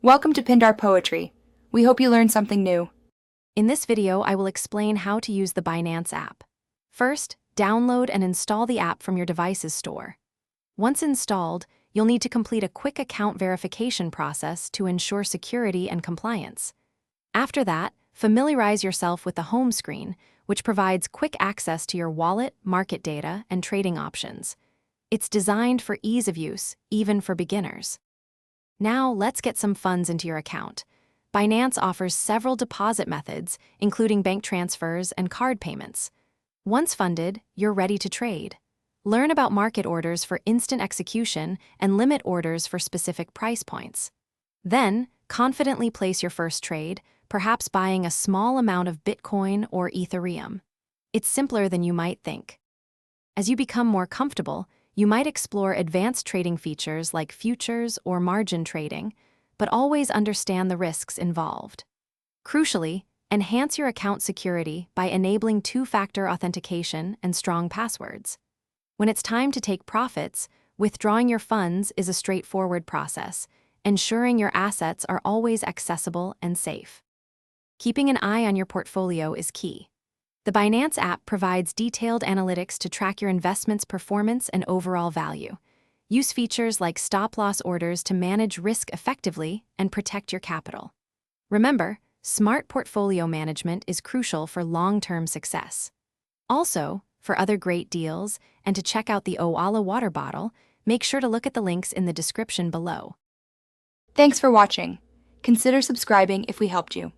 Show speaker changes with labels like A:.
A: Welcome to Pindar Poetry. We hope you learned something new.
B: In this video, I will explain how to use the Binance app. First, download and install the app from your device's store. Once installed, you'll need to complete a quick account verification process to ensure security and compliance. After that, familiarize yourself with the home screen, which provides quick access to your wallet, market data, and trading options. It's designed for ease of use, even for beginners. Now, let's get some funds into your account. Binance offers several deposit methods, including bank transfers and card payments. Once funded, you're ready to trade. Learn about market orders for instant execution and limit orders for specific price points. Then, confidently place your first trade, perhaps buying a small amount of Bitcoin or Ethereum. It's simpler than you might think. As you become more comfortable, you might explore advanced trading features like futures or margin trading, but always understand the risks involved. Crucially, enhance your account security by enabling two-factor authentication and strong passwords. When it's time to take profits, withdrawing your funds is a straightforward process, ensuring your assets are always accessible and safe. Keeping an eye on your portfolio is key. The Binance app provides detailed analytics to track your investment's performance and overall value. Use features like stop-loss orders to manage risk effectively and protect your capital. Remember, smart portfolio management is crucial for long-term success. Also, for other great deals and to check out the Owala water bottle, make sure to look at the links in the description below.
A: Thanks for watching. Consider subscribing if we helped you.